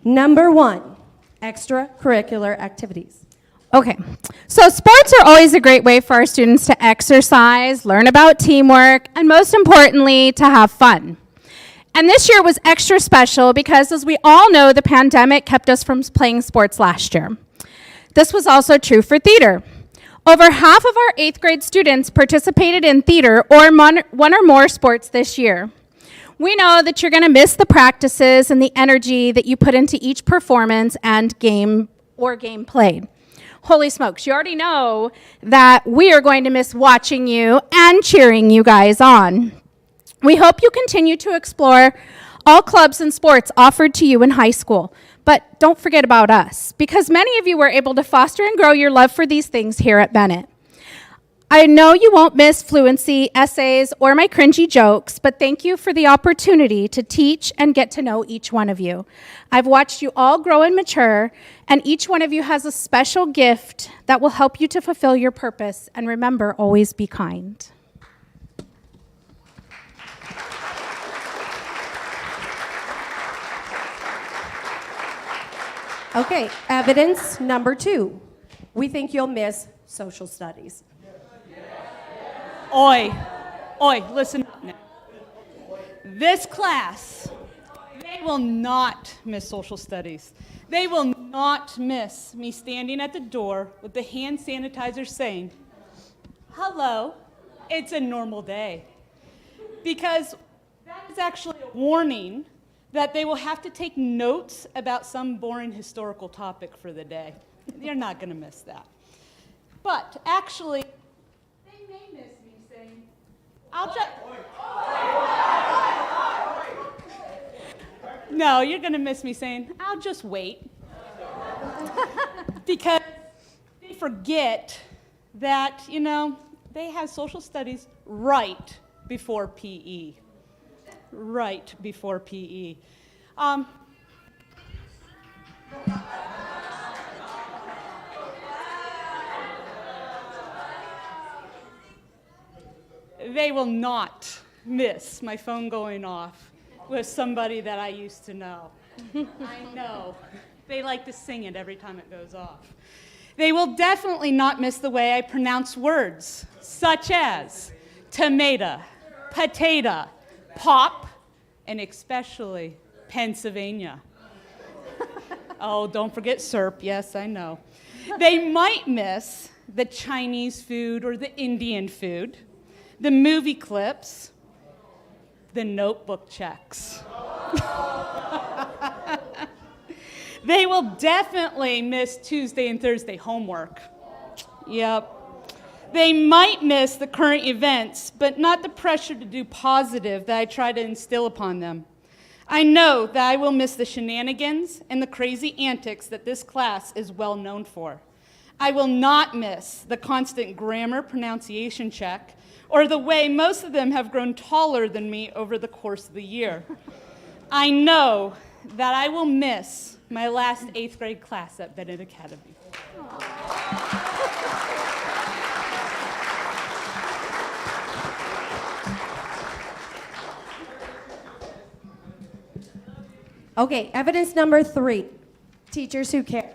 Number 1, extracurricular activities. Okay, so sports are always a great way for our students to exercise, learn about teamwork, and most importantly, to have fun. And this year was extra special because, as we all know, the pandemic kept us from playing sports last year. This was also true for theater. Over half of our 8th grade students participated in theater or one or more sports this year. We know that you're going to miss the practices and the energy that you put into each performance and game played. Holy smokes, you already know that we are going to miss watching you and cheering you guys on. We hope you continue to explore all clubs and sports offered to you in high school, but don't forget about us, because many of you were able to foster and grow your love for these things here at Bennett. I know you won't miss fluency, essays, or my cringy jokes, but thank you for the opportunity to teach and get to know each one of you. I've watched you all grow and mature, and each one of you has a special gift that will help you to fulfill your purpose. And remember, always be kind. Okay, evidence number 2. We think you'll miss social studies. Oi, listen up now. This class, they will not miss social studies. They will not miss me standing at the door with the hand sanitizer saying, "Hello, it's a normal day." Because that is actually a warning that they will have to take notes about some boring historical topic for the day. You're not going to miss that. But actually, they may miss me saying, No, you're going to miss me saying, "I'll just wait." Because they forget that, they have social studies right before PE. Right before PE. They will not miss my phone going off with somebody that I used to know. I know. They like to sing it every time it goes off. They will definitely not miss the way I pronounce words, such as tomato, potato, pop, and especially Pennsylvania. Oh, don't forget SERP. Yes, I know. They might miss the Chinese food or the Indian food, the movie clips, the notebook checks. They will definitely miss Tuesday and Thursday homework. Yep. They might miss the current events, but not the pressure to do positive that I try to instill upon them. I know that I will miss the shenanigans and the crazy antics that this class is well known for. I will not miss the constant grammar pronunciation check or the way most of them have grown taller than me over the course of the year. I know that I will miss my last 8th grade class at Bennett Academy. Okay, evidence number 3, teachers who care.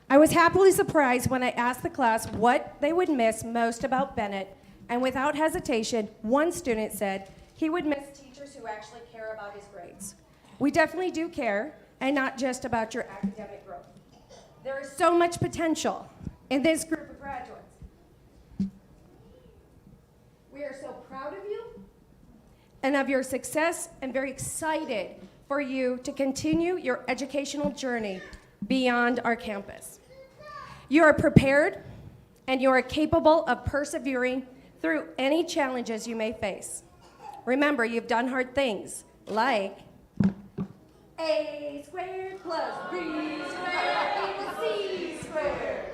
I was happily surprised when I asked the class what they would miss most about Bennett, and without hesitation, one student said he would miss teachers who actually care about his grades. We definitely do care, and not just about your academic growth. There is so much potential in this group of graduates. We are so proud of you and of your success, and very excited for you to continue your educational journey beyond our campus. You are prepared, and you are capable of persevering through any challenges you may face. Remember, you've done hard things, like a squared plus b squared equals c squared.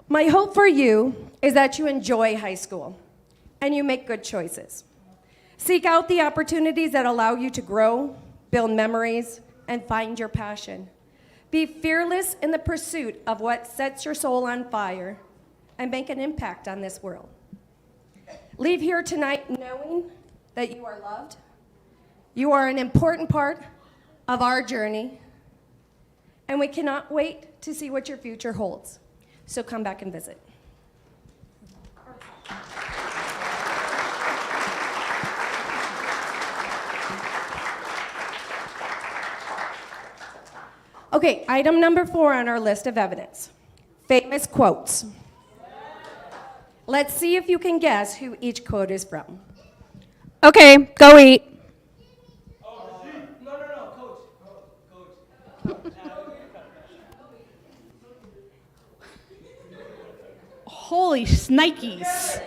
My hope for you is that you enjoy high school and you make good choices. Seek out the opportunities that allow you to grow, build memories, and find your passion. Be fearless in the pursuit of what sets your soul on fire and make an impact on this world. Leave here tonight knowing that you are loved. You are an important part of our journey, and we cannot wait to see what your future holds. So come back and visit. Okay, item number 4 on our list of evidence, famous quotes. Let's see if you can guess who each quote is from. Okay, go eat. Holy snikes.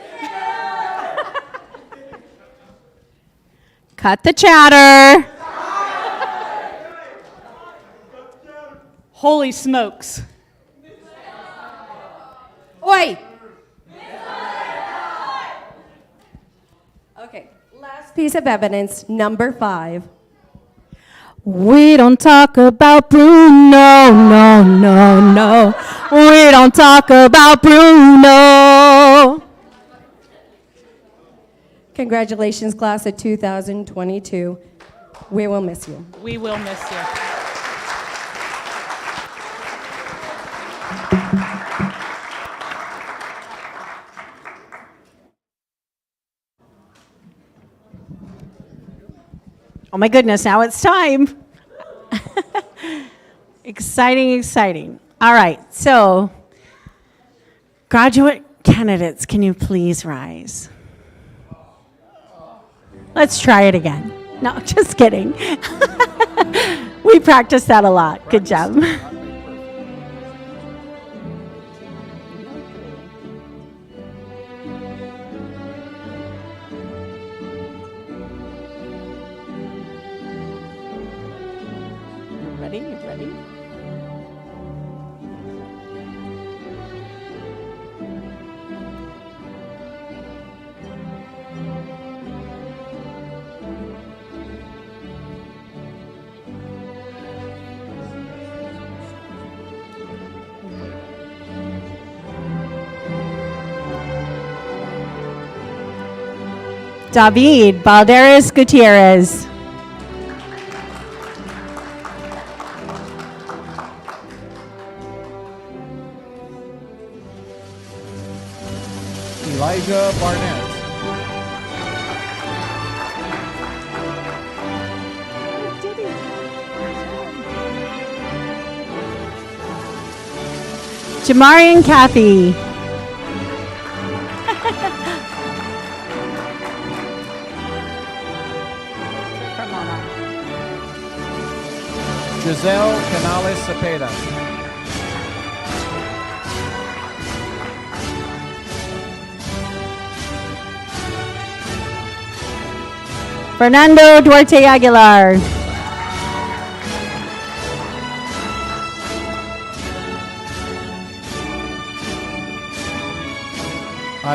Cut the chatter. Holy smokes. Oi! Okay, last piece of evidence, number 5. We don't talk about Bruno, no, no, no. We don't talk about Bruno. Congratulations, class of 2022. We will miss you. We will miss you. Oh my goodness, now it's time. Exciting, exciting. All right, so graduate candidates, can you please rise? Let's try it again. No, just kidding. We practiced that a lot. Good job. Ready? You ready? David Balderas Gutierrez. Elijah Barnett. Jamarian Kathy. Giselle Canales Cepeda. Fernando Duarte Aguilar.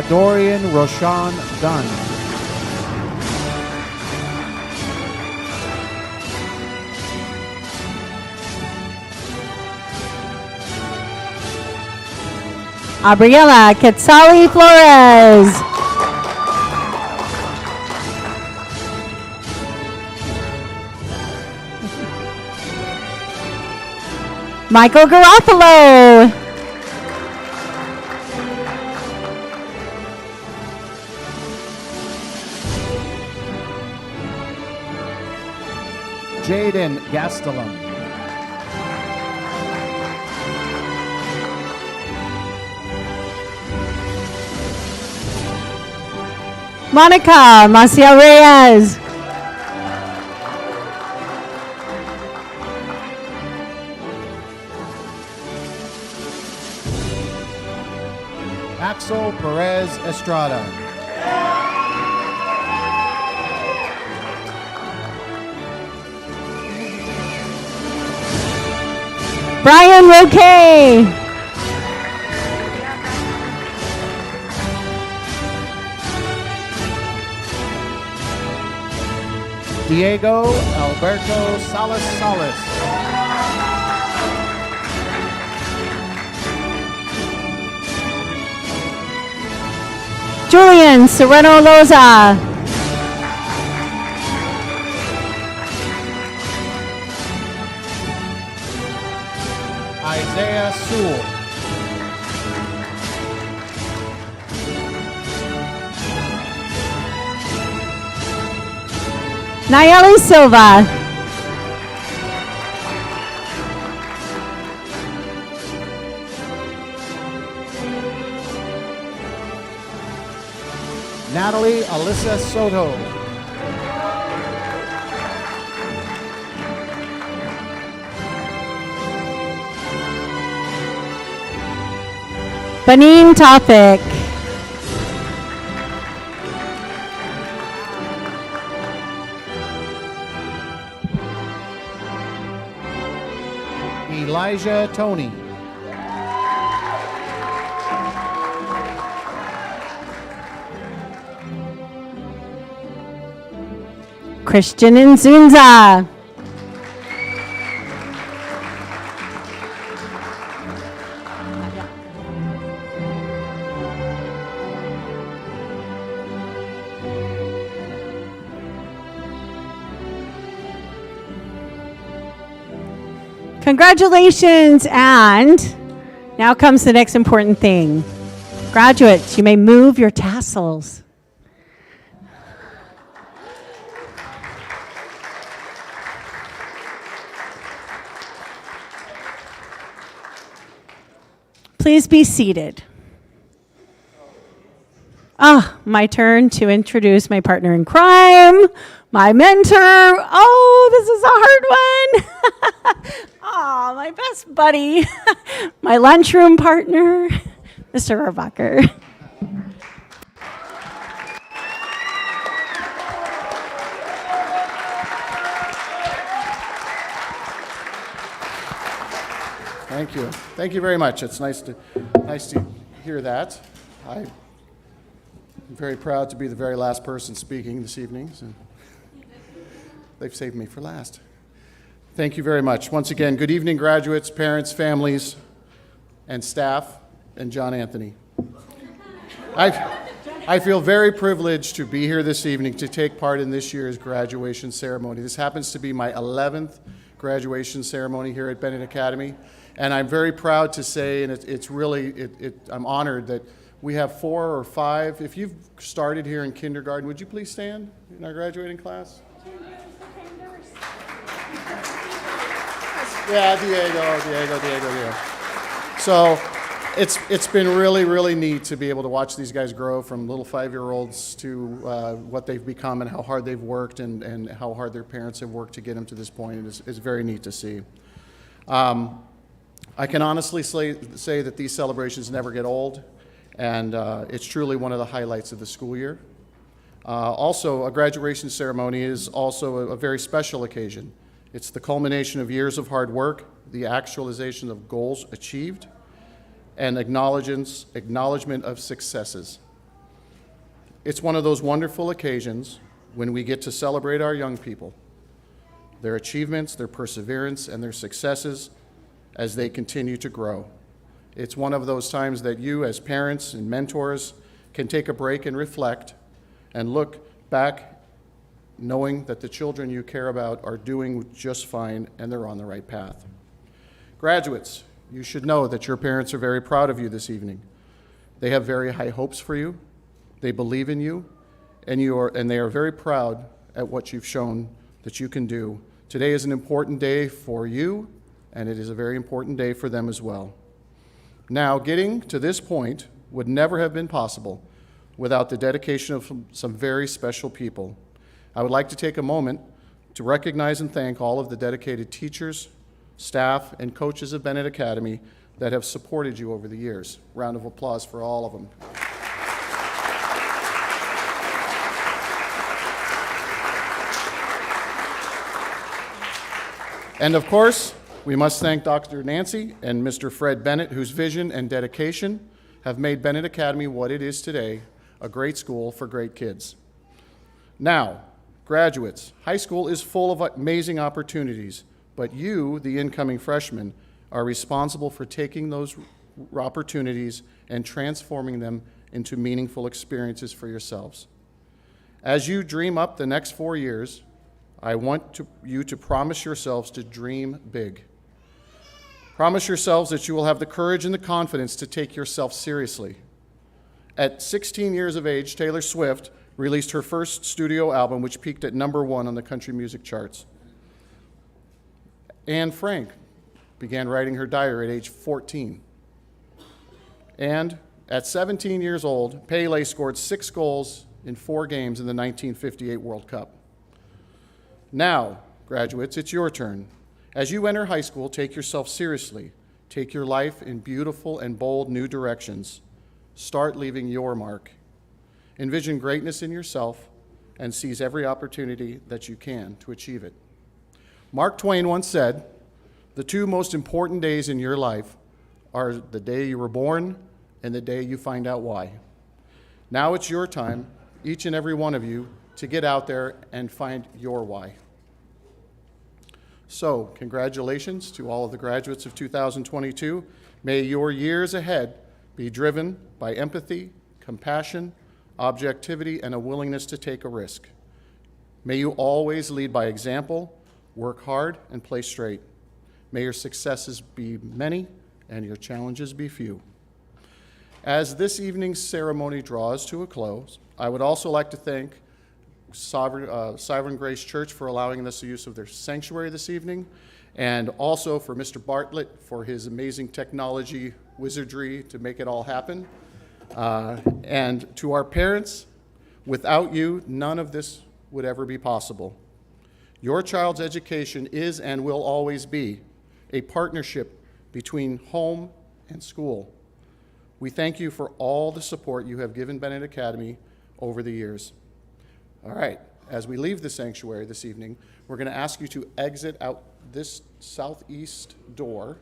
Dorian Roshan Dunn. Abriela Quetzali Flores. Michael Garofalo. Jaden Gastelum. Monica Maciel Reyes. Axel Perez Estrada. Brian Roque. Diego Alberto Salas Salas. Julian Sereno Loza. Isaiah Sewell. Nayeli Silva. Natalie Alyssa Soto. Benin Topik. Elijah Tony. Christian Nzunza. Congratulations, and now comes the next important thing. Graduates, you may move your tassels. Please be seated. My turn to introduce my partner in crime, my mentor. Oh, this is a hard one. Oh, my best buddy, my lunchroom partner, Mr. Rohrbacher. Thank you. Thank you very much. It's nice to hear that. I'm very proud to be the very last person speaking this evening. So they've saved me for last. Thank you very much. Once again, good evening, graduates, parents, families, and staff, and John Anthony. I feel very privileged to be here this evening to take part in this year's graduation ceremony. This happens to be my 11th graduation ceremony here at Bennett Academy, and I'm very proud to say, and I'm honored that we have 4 or 5. If you've started here in kindergarten, would you please stand in our graduating class? Yeah, Diego. So it's been really, really neat to be able to watch these guys grow from little 5-year-olds to what they've become and how hard they've worked and how hard their parents have worked to get them to this point. And it's very neat to see. I can honestly say that these celebrations never get old, and it's truly one of the highlights of the school year. Also, a graduation ceremony is also a very special occasion. It's the culmination of years of hard work, the actualization of goals achieved, and acknowledgement of successes. It's one of those wonderful occasions when we get to celebrate our young people, their achievements, their perseverance, and their successes as they continue to grow. It's one of those times that you, as parents and mentors, can take a break and reflect and look back knowing that the children you care about are doing just fine and they're on the right path. Graduates, you should know that your parents are very proud of you this evening. They have very high hopes for you. They believe in you, and they are very proud at what you've shown that you can do. Today is an important day for you, and it is a very important day for them as well. Now, getting to this point would never have been possible without the dedication of some very special people. I would like to take a moment to recognize and thank all of the dedicated teachers, staff, and coaches of Bennett Academy that have supported you over the years. Round of applause for all of them. And of course, we must thank Dr. Nancy and Mr. Fred Bennett, whose vision and dedication have made Bennett Academy what it is today, a great school for great kids. Now, graduates, high school is full of amazing opportunities, but you, the incoming freshmen, are responsible for taking those opportunities and transforming them into meaningful experiences for yourselves. As you dream up the next 4 years, I want you to promise yourselves to dream big. Promise yourselves that you will have the courage and the confidence to take yourself seriously. At 16 years of age, Taylor Swift released her first studio album, which peaked at #1 on the country music charts. Anne Frank began writing her diary at age 14. And at 17 years old, Pele scored 6 goals in 4 games in the 1958 World Cup. Now, graduates, it's your turn. As you enter high school, take yourself seriously. Take your life in beautiful and bold new directions. Start leaving your mark. Envision greatness in yourself and seize every opportunity that you can to achieve it. Mark Twain once said, "The 2 most important days in your life are the day you were born and the day you find out why." Now it's your time, each and every one of you, to get out there and find your why. So, congratulations to all of the graduates of 2022. May your years ahead be driven by empathy, compassion, objectivity, and a willingness to take a risk. May you always lead by example, work hard, and play straight. May your successes be many and your challenges be few. As this evening's ceremony draws to a close, I would also like to thank Sovereign Grace Church for allowing us the use of their sanctuary this evening, and also for Mr. Bartlett for his amazing technology wizardry to make it all happen. And to our parents, without you, none of this would ever be possible. Your child's education is and will always be a partnership between home and school. We thank you for all the support you have given Bennett Academy over the years. All right, as we leave the sanctuary this evening, we're going to ask you to exit out this southeast door,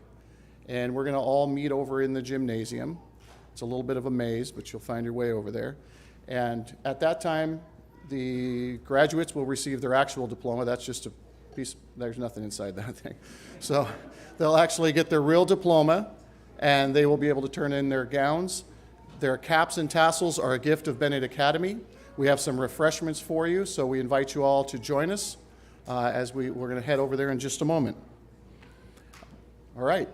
and we're going to all meet over in the gymnasium. It's a little bit of a maze, but you'll find your way over there. And at that time, the graduates will receive their actual diploma. That's just a piece, there's nothing inside that thing. So they'll actually get their real diploma, and they will be able to turn in their gowns. Their caps and tassels are a gift of Bennett Academy. We have some refreshments for you, so we invite you all to join us as we're going to head over there in just a moment. All right,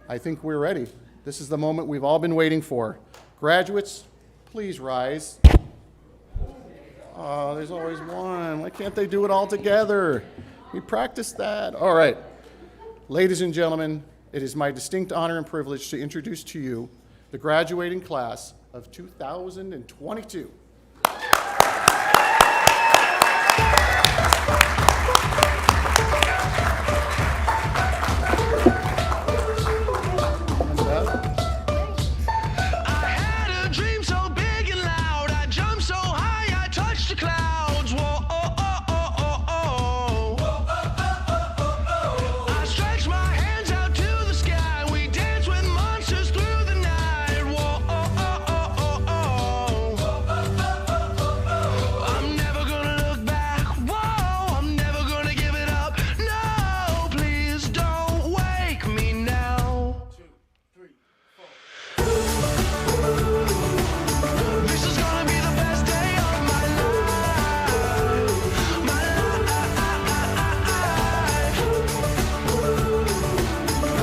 I think we're ready. This is the moment we've all been waiting for. Graduates, please rise. Oh, there's always one. Why can't they do it all together? We practiced that. All right. Ladies and gentlemen, it is my distinct honor and privilege to introduce to you the graduating class of 2022.